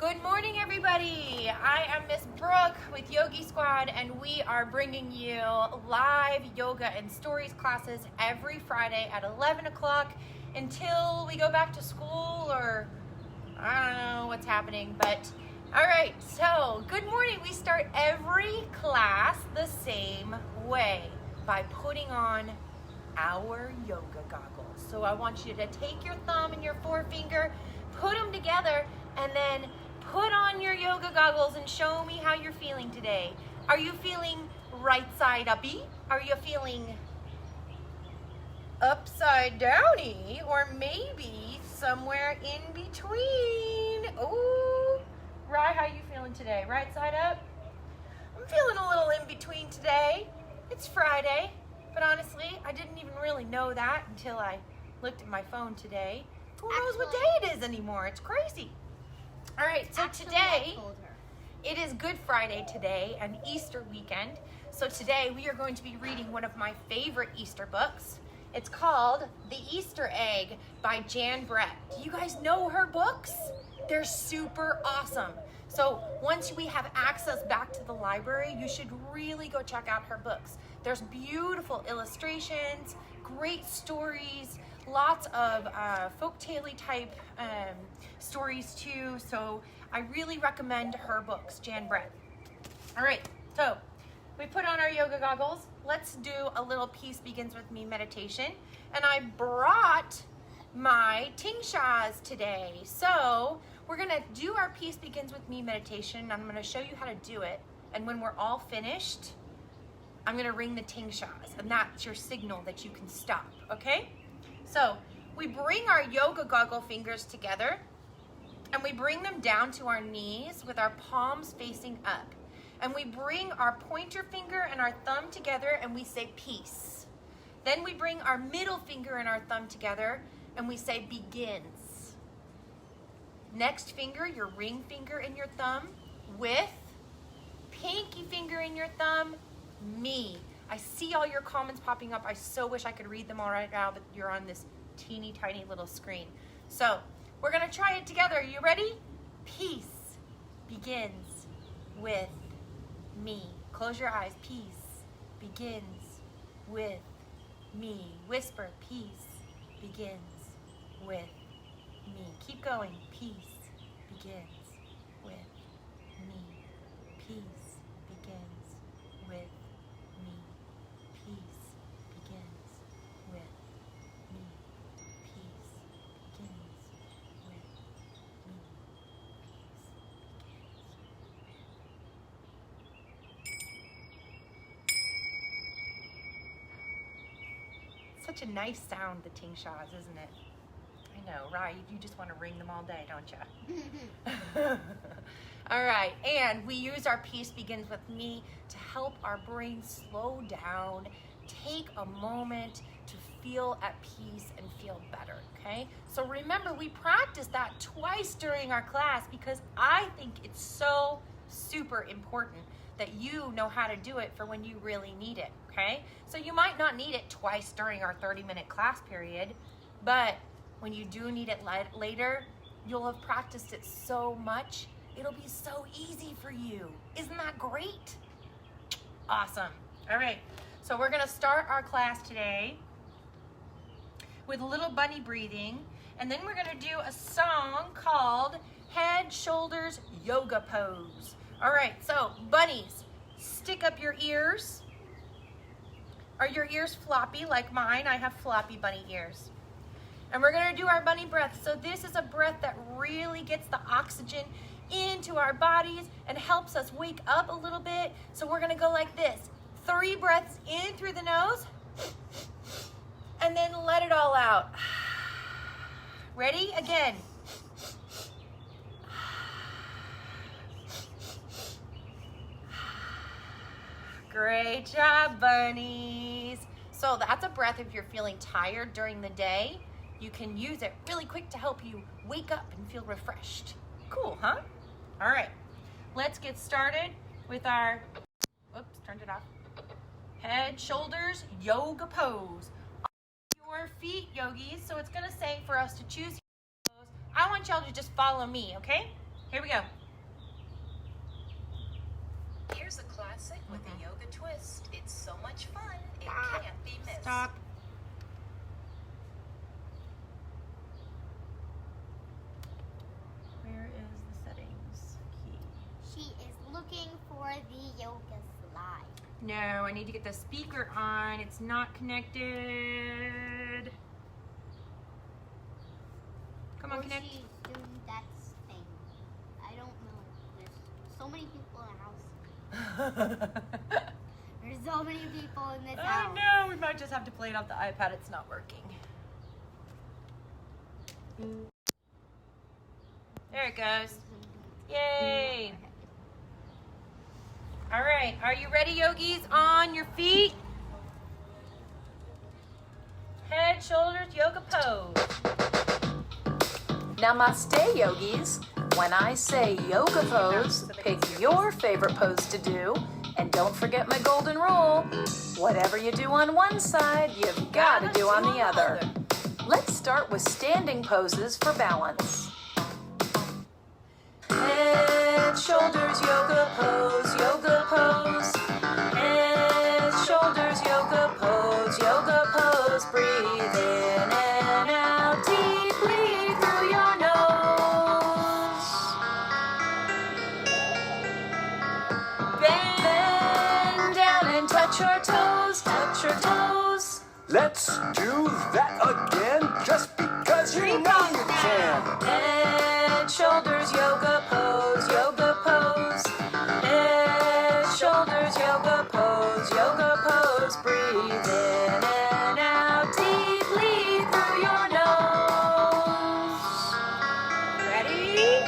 Good morning, everybody. I am Miss Brooke with Yogi Squad, and we are bringing you live yoga and stories classes every Friday at 11 o'clock until we go back to school, or I don't know what's happening, but all right. So good morning. We start every class the same way, by putting on our yoga goggles. So I want you to take your thumb and your forefinger, put them together, and then put on your yoga goggles and show me how you're feeling today. Are you feeling right side uppy? Are you feeling upside downy? Or maybe somewhere in between? Ooh, Rye, how you feeling today? Right side up? I'm feeling a little in between today. It's Friday, but honestly, I didn't even really know that until I looked at my phone today. Who knows what day it is anymore? It's crazy. All right, so today, it is Good Friday today and Easter weekend. So today we are going to be reading one of my favorite Easter books. It's called The Easter Egg by Jan Brett. Do you guys know her books? They're super awesome. So once we have access back to the library, you should really go check out her books. There's beautiful illustrations, great stories, lots of folktale-y type stories too. So I really recommend her books, Jan Brett. All right, so we put on our yoga goggles. Let's do a little Peace Begins With Me meditation. And I brought my tingshas today. So we're gonna do our Peace Begins With Me meditation. I'm gonna show you how to do it. And when we're all finished, I'm gonna ring the tingshas, and that's your signal that you can stop, okay? So we bring our yoga goggle fingers together, and we bring them down to our knees with our palms facing up. And we bring our pointer finger and our thumb together, and we say peace. Then we bring our middle finger and our thumb together, and we say begins. Next finger, your ring finger and your thumb, with pinky finger and your thumb, me. I see all your comments popping up. I so wish I could read them all right now, but you're on this teeny tiny little screen. So we're gonna try it together. Are you ready? Peace begins with me. Close your eyes. Peace begins with me. Whisper, peace begins with me. Keep going. Peace begins with me. Peace begins with me. Peace begins with me. Peace begins with me. Such a nice sound, the tingshas, isn't it? I know, right? You just want to ring them all day, don't you? All right, and we use our Peace Begins With Me to help our brain slow down, take a moment to feel at peace and feel better, okay? So remember, we practice that twice during our class because I think it's so super important that you know how to do it for when you really need it, okay? So you might not need it twice during our 30-minute class period, but when you do need it later, you'll have practiced it so much, it'll be so easy for you. Isn't that great? Awesome. All right, so we're gonna start our class today with a little bunny breathing, and then we're gonna do a song called Head, Shoulders, Yoga Pose. All right, so bunnies, stick up your ears. Are your ears floppy like mine? I have floppy bunny ears. And we're gonna do our bunny breath. So this is a breath that really gets the oxygen into our bodies and helps us wake up a little bit. So we're gonna go like this. 3 breaths in through the nose, and then let it all out. Ready? Again. Great job, bunnies. So that's a breath if you're feeling tired during the day. You can use it really quick to help you wake up and feel refreshed. Cool, huh? All right, let's get started with our, oops, turned it off. Head, shoulders, yoga pose. On your feet, yogis. So it's gonna say for us to choose pose. I want y'all to just follow me, okay? Here we go. Here's a classic with a yoga twist. It's so much fun, it can't be missed. Stop. Where is the settings key? She is looking for the yoga slide. No, I need to get the speaker on. It's not connected. Come on, Or connect. she's doing that thing. I don't know. There's so many people in the house. There's so many people in this Oh house. no, we might just have to play it off the iPad. It's not working. There it goes. Yay. All right, are you ready, yogis? On your feet. Head, shoulders, yoga pose. Namaste, yogis. When I say yoga pose, pick your favorite pose to do. And don't forget my golden rule. Whatever you do on one side, you've got to do on the other. Let's start with standing poses for balance. Head, shoulders, yoga pose, yoga pose. Head, shoulders, yoga pose, yoga pose. Breathe in and out deeply through your nose. Bend down and touch your toes, touch your toes. Let's do that again, just because you know you can. Head, shoulders, yoga pose, yoga pose. Head, shoulders, yoga pose, yoga pose. Breathe in and out deeply through your nose. Ready?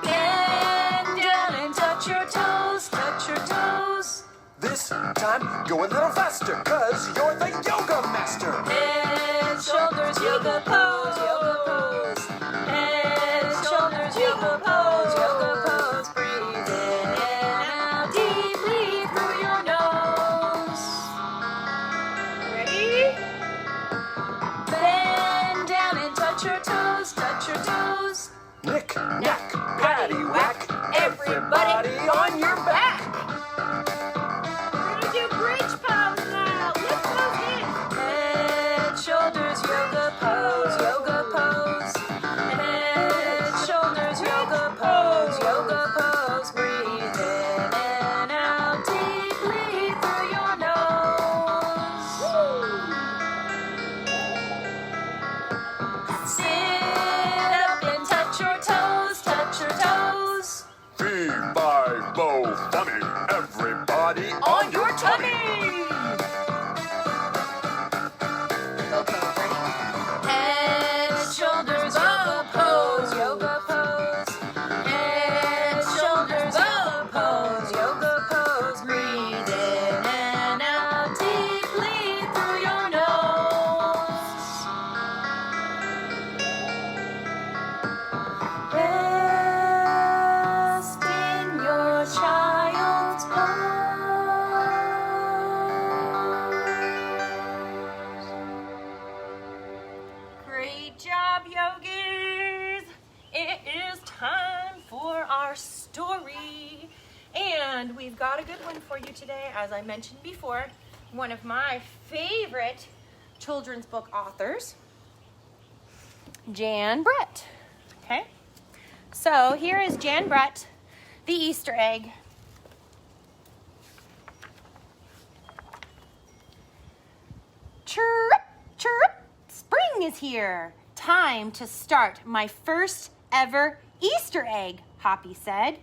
Bend down and touch your toes, touch your toes. This time, go a little faster, cause you're the yoga master. Head, shoulders, yoga pose, yoga pose. Head, shoulders, yoga pose, yoga pose. Breathe in and out deeply through your nose. Ready? Bend down and touch your toes, touch your toes. Knick, knack, patty, whack, everybody on your back. We're gonna do bridge pose now. Lift those hands. Head, shoulders, yoga pose, yoga pose. Head, shoulders, yoga pose, yoga pose. Breathe in and out deeply through your nose. Sit up and touch your toes, touch your toes. Fee-fi-bo funny, everybody on your tummy. Head, shoulders, yoga pose, yoga pose. Head, shoulders, yoga pose, yoga pose. Breathe in and out deeply through your nose. Rest in your child's pose. Great job, yogis. It is time for our story. And we've got a good one for you today. As I mentioned before, one of my favorite children's book authors, Jan Brett. Okay? So here is Jan Brett, the Easter egg. Chirp, chirp, spring is here. Time to start my first ever Easter egg, Hoppy said.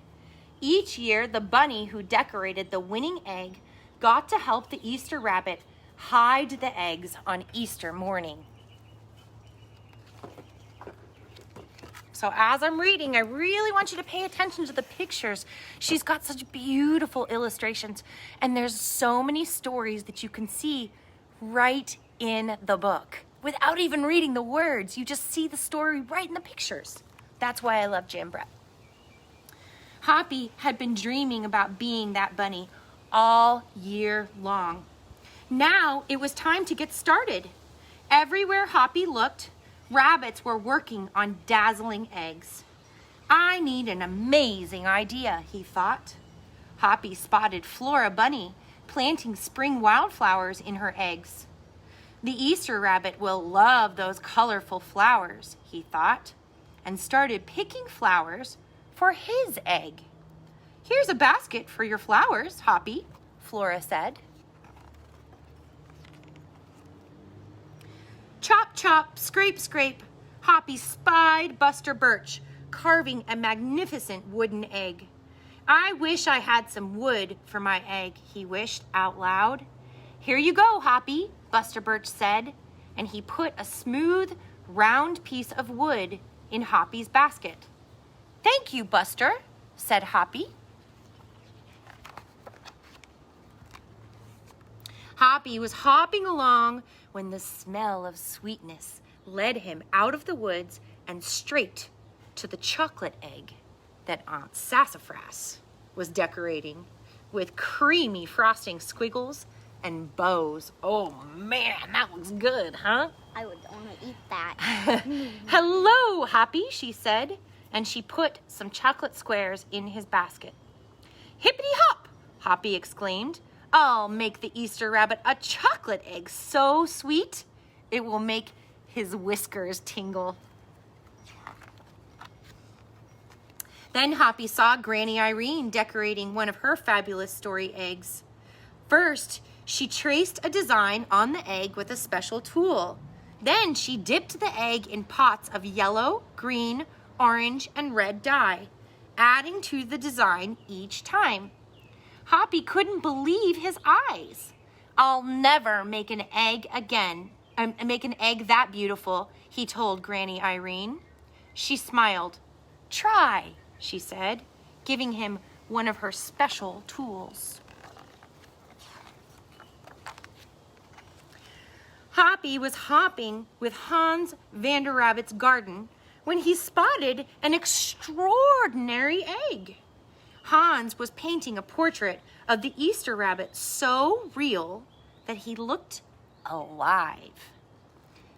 Each year, the bunny who decorated the winning egg got to help the Easter rabbit hide the eggs on Easter morning. So as I'm reading, I really want you to pay attention to the pictures. She's got such beautiful illustrations, and there's so many stories that you can see right in the book. Without even reading the words, you just see the story right in the pictures. That's why I love Jan Brett. Hoppy had been dreaming about being that bunny all year long. Now it was time to get started. Everywhere Hoppy looked, rabbits were working on dazzling eggs. I need an amazing idea, he thought. Hoppy spotted Flora Bunny planting spring wildflowers in her eggs. The Easter rabbit will love those colorful flowers, he thought, and started picking flowers for his egg. Here's a basket for your flowers, Hoppy, Flora said. Chop, chop, scrape, scrape, Hoppy spied Buster Birch carving a magnificent wooden egg. I wish I had some wood for my egg, he wished out loud. Here you go, Hoppy, Buster Birch said, and he put a smooth, round piece of wood in Hoppy's basket. Thank you, Buster, said Hoppy. Hoppy was hopping along when the smell of sweetness led him out of the woods and straight to the chocolate egg that Aunt Sassafras was decorating with creamy frosting squiggles and bows. Oh man, that looks good, huh? I would want to eat that. Hello, Hoppy, she said, and she put some chocolate squares in his basket. Hippity hop, Hoppy exclaimed. I'll make the Easter rabbit a chocolate egg so sweet it will make his whiskers tingle. Then Hoppy saw Granny Irene decorating one of her fabulous story eggs. First, she traced a design on the egg with a special tool. Then she dipped the egg in pots of yellow, green, orange, and red dye, adding to the design each time. Hoppy couldn't believe his eyes. I'll never make an egg again, make an egg that beautiful, he told Granny Irene. She smiled. Try, she said, giving him one of her special tools. Hoppy was hopping with Hans Vanderrabbit's garden when he spotted an extraordinary egg. Hans was painting a portrait of the Easter rabbit so real that he looked alive.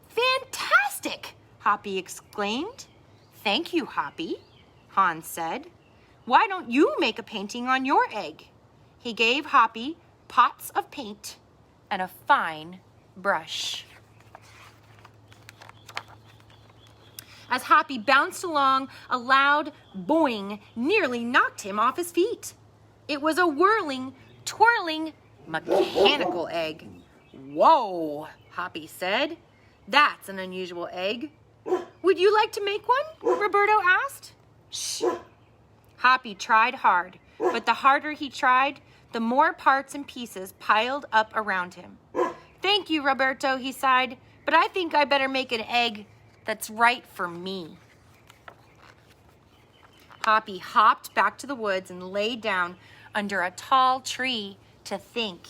Fantastic, Hoppy exclaimed. Thank you, Hoppy, Hans said. Why don't you make a painting on your egg? He gave Hoppy pots of paint and a fine brush. As Hoppy bounced along, a loud boing nearly knocked him off his feet. It was a whirling, twirling, mechanical egg. Whoa, Hoppy said. That's an unusual egg. Would you like to make one? Roberto asked. Shh. Hoppy tried hard, but the harder he tried, the more parts and pieces piled up around him. Thank you, Roberto, he sighed, but I think I better make an egg that's right for me. Hoppy hopped back to the woods and lay down under a tall tree to think.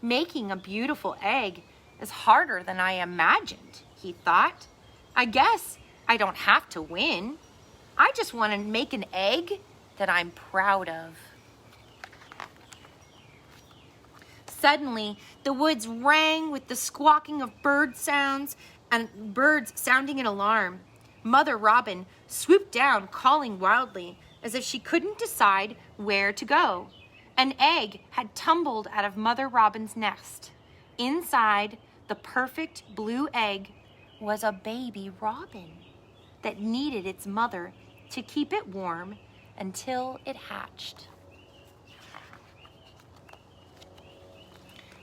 Making a beautiful egg is harder than I imagined, he thought. I guess I don't have to win. I just want to make an egg that I'm proud of. Suddenly, the woods rang with the squawking of bird sounds and birds sounding an alarm. Mother Robin swooped down, calling wildly, as if she couldn't decide where to go. An egg had tumbled out of Mother Robin's nest. Inside the perfect blue egg was a baby robin that needed its mother to keep it warm until it hatched.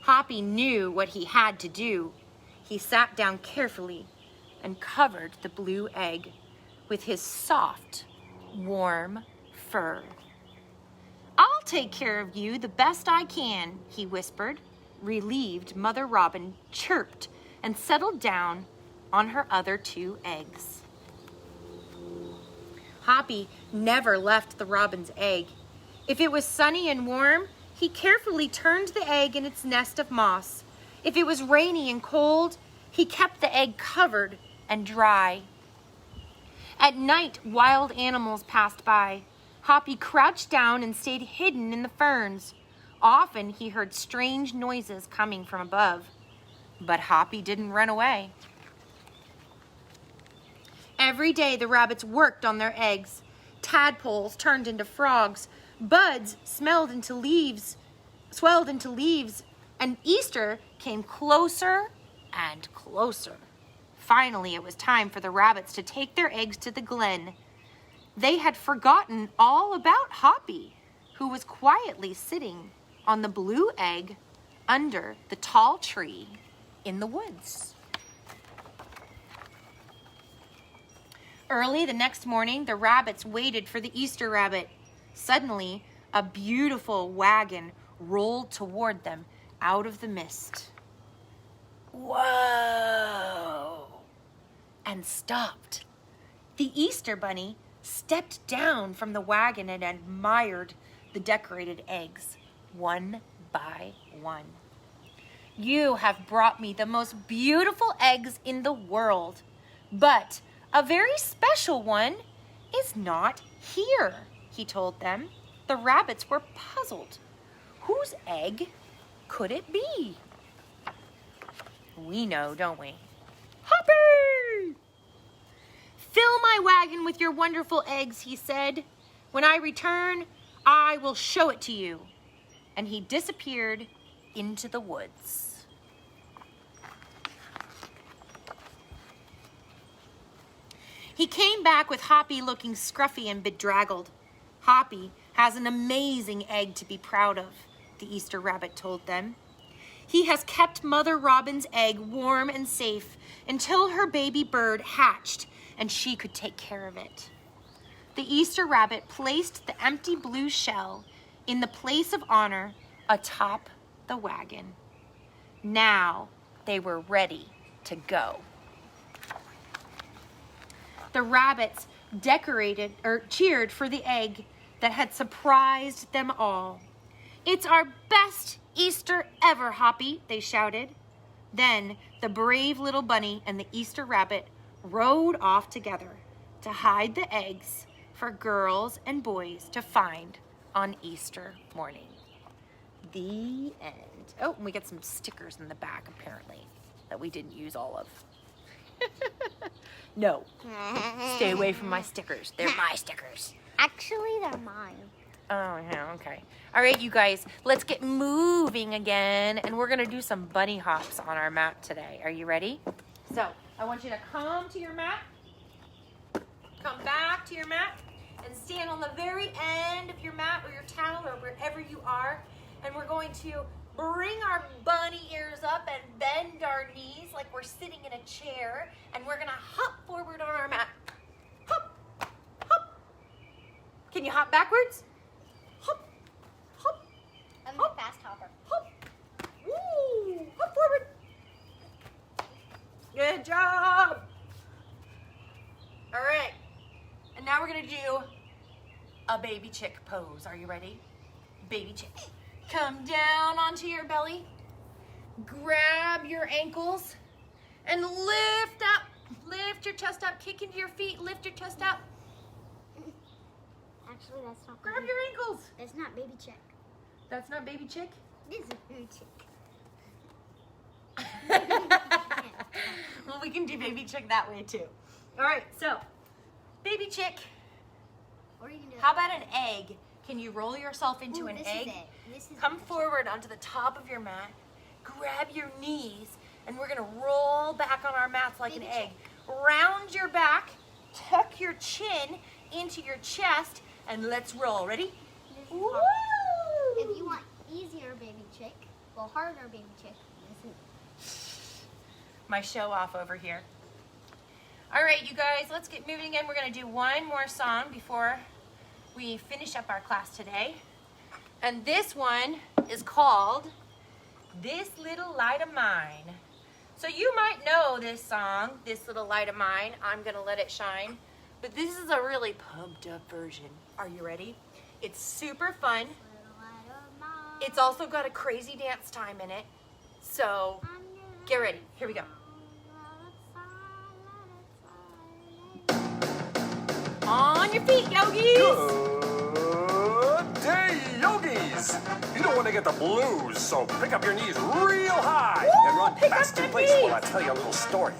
Hoppy knew what he had to do. He sat down carefully and covered the blue egg with his soft, warm fur. I'll take care of you the best I can, he whispered. Relieved, Mother Robin chirped and settled down on her other 2 eggs. Hoppy never left the robin's egg. If it was sunny and warm, he carefully turned the egg in its nest of moss. If it was rainy and cold, he kept the egg covered and dry. At night, wild animals passed by. Hoppy crouched down and stayed hidden in the ferns. Often he heard strange noises coming from above, but Hoppy didn't run away. Every day the rabbits worked on their eggs. tadpoles turned into frogs, buds swelled into leaves, and Easter came closer and closer. Finally, it was time for the rabbits to take their eggs to the glen. They had forgotten all about Hoppy, who was quietly sitting on the blue egg under the tall tree in the woods. Early the next morning, the rabbits waited for the Easter rabbit. Suddenly, a beautiful wagon rolled toward them out of the mist. Whoa! And stopped. The Easter bunny stepped down from the wagon and admired the decorated eggs, one by one. You have brought me the most beautiful eggs in the world, but a very special one is not here, he told them. The rabbits were puzzled. Whose egg could it be? We know, don't we? Hoppy! Fill my wagon with your wonderful eggs, he said. When I return, I will show it to you. And he disappeared into the woods. He came back with Hoppy looking scruffy and bedraggled. Hoppy has an amazing egg to be proud of, the Easter rabbit told them. He has kept Mother Robin's egg warm and safe until her baby bird hatched and she could take care of it. The Easter rabbit placed the empty blue shell in the place of honor atop the wagon. Now they were ready to go. The rabbits cheered for the egg that had surprised them all. It's our best Easter ever, Hoppy, they shouted. Then the brave little bunny and the Easter rabbit rode off together to hide the eggs for girls and boys to find on Easter morning. The end. Oh, and we got some stickers in the back, apparently, that we didn't use all of. No, stay away from my stickers. They're my stickers. Actually, they're mine. Oh, yeah, okay. All right, you guys, let's get moving again, and we're gonna do some bunny hops on our mat today. Are you ready? So, I want you to come to your mat, come back to your mat, and stand on the very end of your mat or your towel or wherever you are, and we're going to bring our bunny ears up and bend our knees like we're sitting in a chair, and we're gonna hop forward on our mat. Hop, hop. Can you hop backwards? Hop, hop, I'm hop, a fast hopper. hop. Woo, hop forward. Good job. All right, and now we're gonna do a baby chick pose. Are you ready? Baby chick. Come down onto your belly, grab your ankles, and lift up. Lift your chest up, kick into your feet, lift your chest up. Actually, that's not Grab baby. your ankles. That's not baby chick. That's not baby chick? This is baby chick. Well, we can do baby chick that way too. All right, so baby chick. Or you can do How about an egg? Can you roll yourself into Ooh, an this egg? Is it. This is Come baby chick. forward onto the top of your mat, grab your knees, and we're gonna roll back on our mats like Baby an egg. Round your back, tuck your chin into your chest, and let's roll. Ready? This is Woo! hard. If you want easier baby chick, well, harder baby chick, this is My show off over here. All right, you guys, let's get moving again. We're gonna do one more song before we finish up our class today. And this one is called This Little Light of Mine. So you might know this song, This Little Light of Mine, I'm Gonna Let It Shine, but this is a really pumped up version. Are you ready? It's super fun. little light of mine. It's also got a crazy dance time in it. So get ready, here we go. On your feet, Yogis! Good day, Yogis! You don't want to get the blues, so pick up your knees real high Woo, and run pick up fast in the place knees. while I tell you a little story.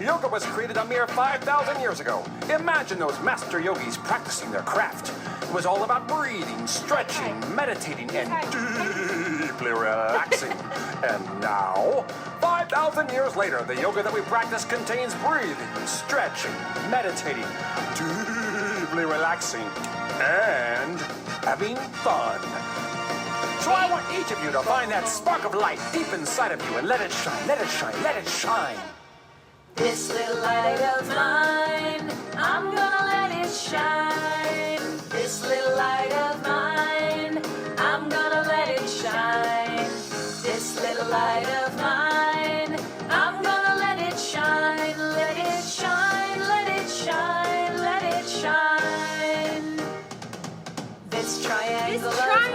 Yoga was created a mere 5,000 years ago. Imagine those master yogis practicing their craft. It was all about breathing, stretching, meditating, and deeply relaxing. And now, 5,000 years later, the yoga that we practice contains breathing, stretching, meditating, deeply relaxing, and having fun. So I want each of you to find that spark of light deep inside of you and let it shine, let it shine, let it shine. This little light of mine, I'm gonna let it shine. This little light of mine, I'm gonna let it shine. This little light of mine, I'm gonna let it shine. Let it shine, let it shine, let it shine. This triangle of mine,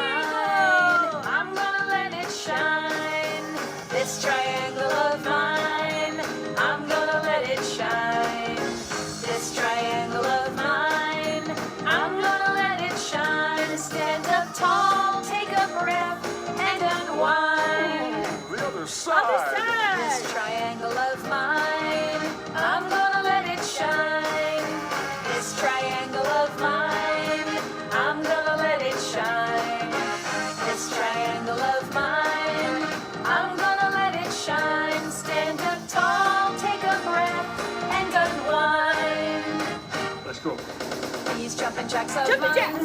I'm gonna let it shine. This triangle of mine, I'm gonna let it shine. This triangle of mine, I'm gonna let it shine. Stand up tall, take a breath, and unwind. The other side. This triangle of mine, I'm gonna let it shine. This triangle of mine, I'm gonna let it shine. This triangle of mine, I'm gonna let it shine. Stand up tall, take a breath, and unwind. Let's go. These jumping jacks of Jumping mine, jacks.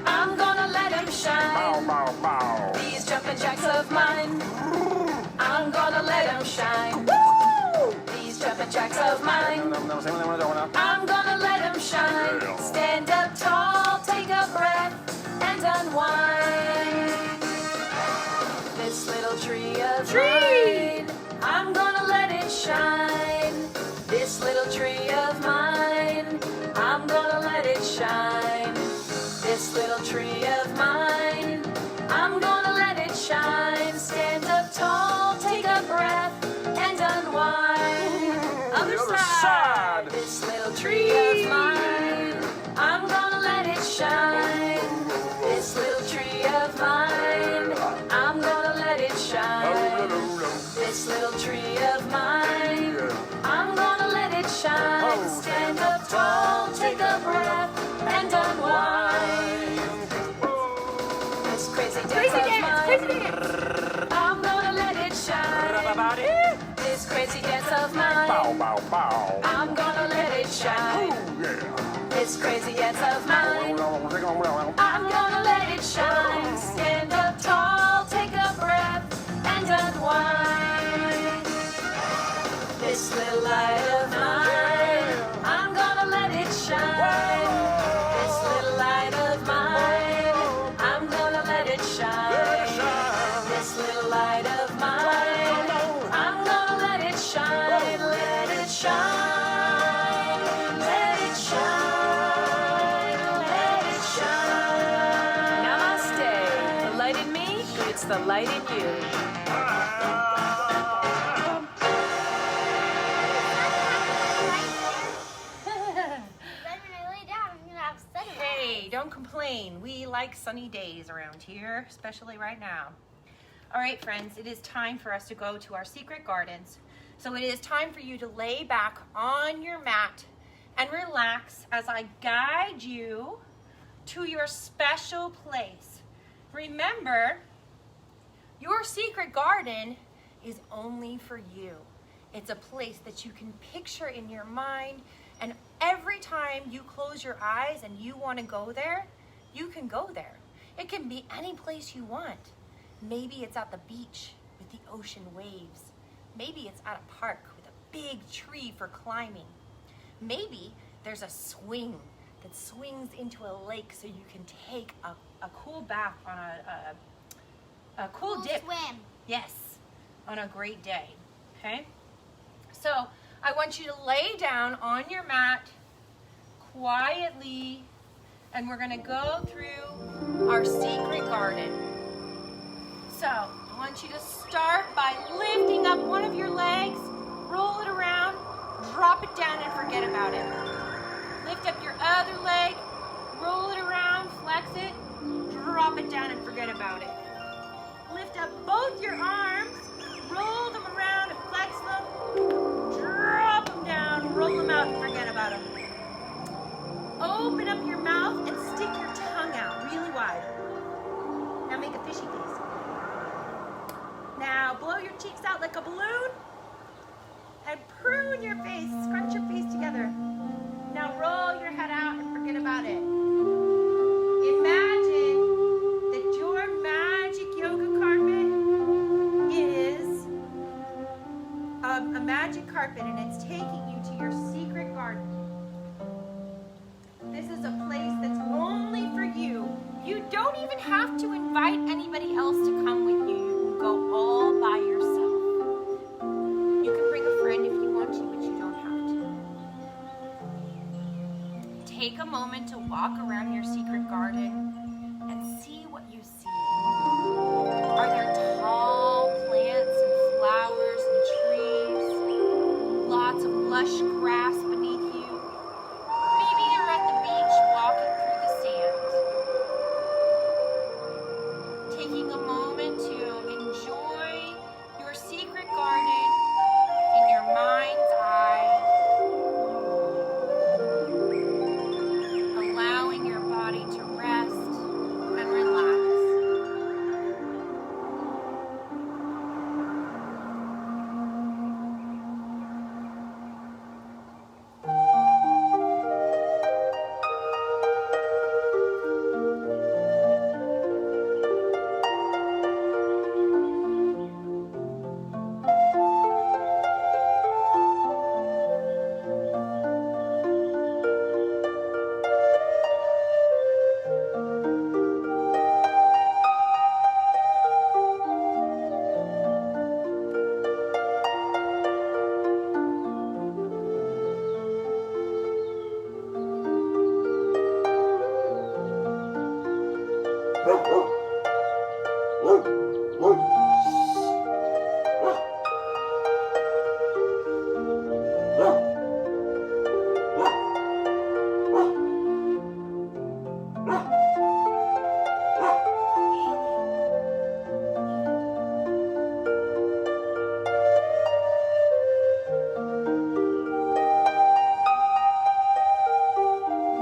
I'm gonna let them Bow, shine. bow, bow. These jumping jacks of mine, I'm gonna let them shine. These jumping jacks of mine, I'm gonna let them shine. Stand up tall, take a breath, and unwind. This little tree of mine, I'm gonna let it shine. This little tree of mine, I'm gonna let it shine. This little tree of mine, I'm gonna let it shine. Stand up tall, take a breath, and unwind. The other side. This little tree of mine, I'm gonna let it shine. This little tree of mine, I'm gonna let it shine. This little tree of mine, I'm gonna let it shine. Stand up tall, take a breath, and unwind. This crazy dance of mine, I'm gonna let it shine. This crazy dance of mine, Bow, bow, bow. I'm gonna let it shine. This crazy dance of mine, I'm gonna let it shine. Stand up tall, take a breath, and unwind. This little light of mine, I'm gonna let it shine. This little light of mine, I'm gonna let it shine. This little light of mine, I'm gonna let it shine. Let it shine. Let it shine. Let it shine. Namaste. The light in me, it's the light in you. Then when I lay down, I'm gonna have sunlight. Hey, don't complain. We like sunny days around here, especially right now. All right, friends, it is time for us to go to our secret gardens. So it is time for you to lay back on your mat and relax as I guide you to your special place. Remember, your secret garden is only for you. It's a place that you can picture in your mind, and every time you close your eyes and you want to go there, you can go there. It can be any place you want. Maybe it's at the beach with the ocean waves. Maybe it's at a park with a big tree for climbing. Maybe there's a swing that swings into a lake so you can take a cool bath on a cool dip. Swim. Yes, on a great day, okay? So I want you to lay down on your mat quietly, and we're gonna go through our secret garden. So I want you to start by lifting up one of your legs, roll it around, drop it down and forget about it. Lift up your other leg, roll it around, flex it, drop it down and forget about it. Lift up both your arms, roll them around and flex them, drop open up your mouth and stick your tongue out really wide. Now make a fishy face. Now blow your cheeks out like a balloon and prune your face, scrunch your face together. Now roll your head out and forget about it. Imagine that your magic yoga carpet is a magic carpet and it's taking you to your secret garden. This is a place that's only for you. You don't even have to invite anybody else to come with you. You can go all by yourself. You can bring a friend if you want to, but you don't have to. Take a moment to walk around your secret garden and see what you see. Are there tall plants and flowers and trees? Lots of lush grass beneath you? Maybe you're at the beach walking through the sand. Taking a moment to enjoy your secret garden in your mind's eye. Allowing your body to rest and relax.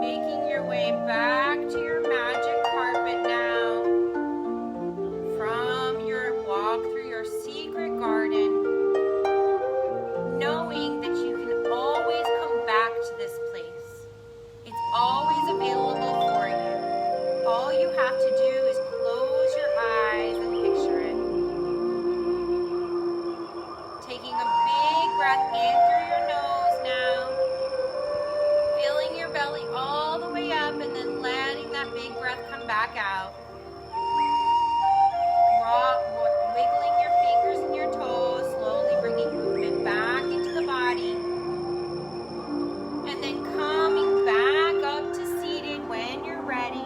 Making your way back to your magic carpet now. From your walk through your secret garden. Knowing that you can always come back to this place. It's always available for you. All you have to do is close your eyes and picture it. Taking a big breath in through your nose now. Filling your belly all the way up and then letting that big breath come back out. Wiggling your fingers and your toes, slowly bringing movement back into the body. And then coming back up to seated when you're ready.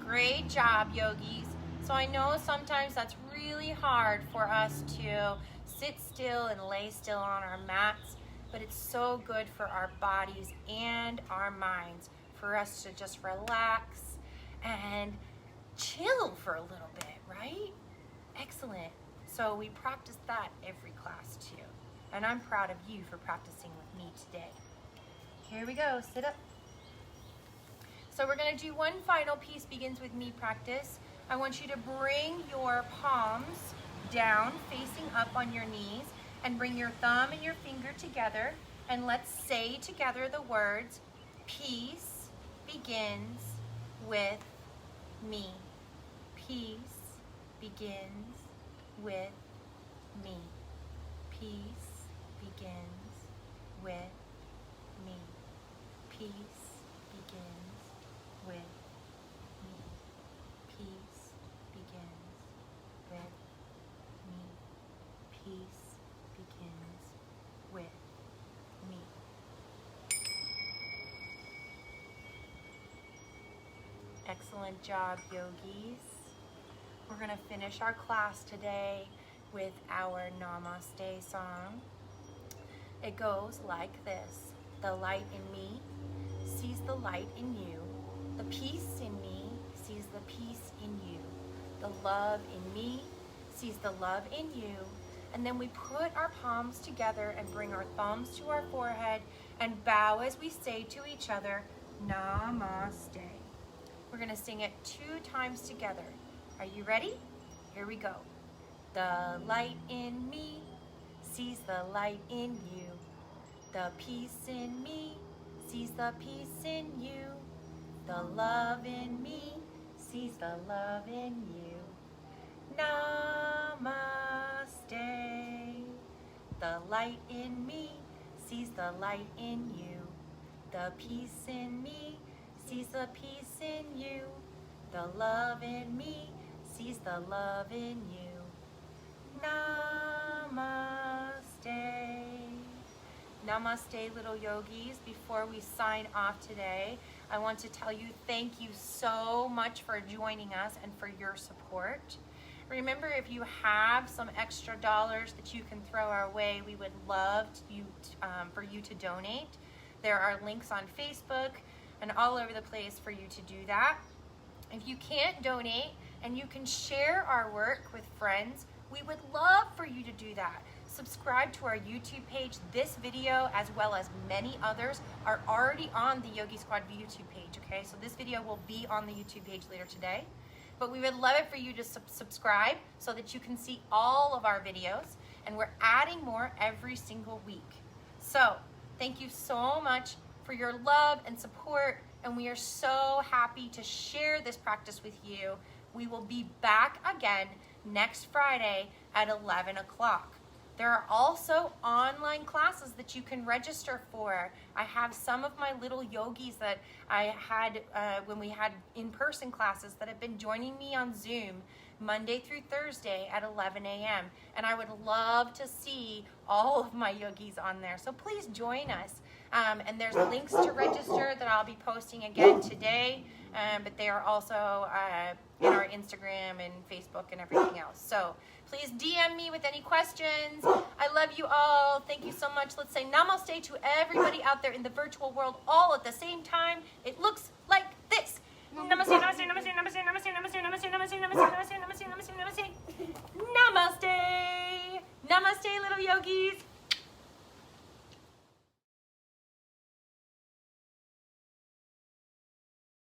Great job, yogis. So I know sometimes that's really hard for us to sit still and lay still on our mats, but it's so good for our bodies and our minds for us to just relax and chill for a little bit, right? Excellent. So we practice that every class too. And I'm proud of you for practicing with me today. Here we go, sit up. So we're gonna do one final piece, begins with me practice. I want you to bring your palms down, facing up on your knees, and bring your thumb and your finger together, and let's say together the words, peace begins with me. Peace begins with me. Peace begins with me. Peace begins with me. Peace begins with me. Peace begins with me. Excellent job, yogis. We're going to finish our class today with our Namaste song. It goes like this. The light in me sees the light in you. The peace in me sees the peace in you. The love in me sees the love in you. And then we put our palms together and bring our thumbs to our forehead and bow as we say to each other, Namaste. We're gonna sing it 2 times together. Are you ready? Here we go. The light in me sees the light in you. The peace in me sees the peace in you. The love in me sees the love in you. Namaste. The light in me sees the light in you. The peace in me sees the peace in you. The love in me sees the love in you. Namaste. Namaste, little yogis. Before we sign off today, I want to tell you thank you so much for joining us and for your support. Remember, if you have some extra dollars that you can throw our way, we would love for you to donate. There are links on Facebook and all over the place for you to do that. If you can't donate and you can share our work with friends, we would love for you to do that. Subscribe to our YouTube page. This video, as well as many others, are already on the Yogi Squad YouTube page, okay? So this video will be on the YouTube page later today. But we would love it for you to subscribe so that you can see all of our videos. And we're adding more every single week. So thank you so much for your love and support. And we are so happy to share this practice with you. We will be back again next Friday at 11 o'clock. There are also online classes that you can register for. I have some of my little yogis that I had when we had in-person classes that have been joining me on Zoom Monday through Thursday at 11 a.m. And I would love to see all of my yogis on there. So please join us. And there's links to register that I'll be posting again today. But they are also in our Instagram and Facebook and everything else. So please DM me with any questions. I love you all. Thank you so much. Let's say namaste to everybody out there in the virtual world all at the same time. It looks like this. Namaste, namaste, namaste, namaste, namaste, namaste, namaste, namaste, namaste, namaste, namaste, namaste, namaste. Namaste. Namaste, little yogis.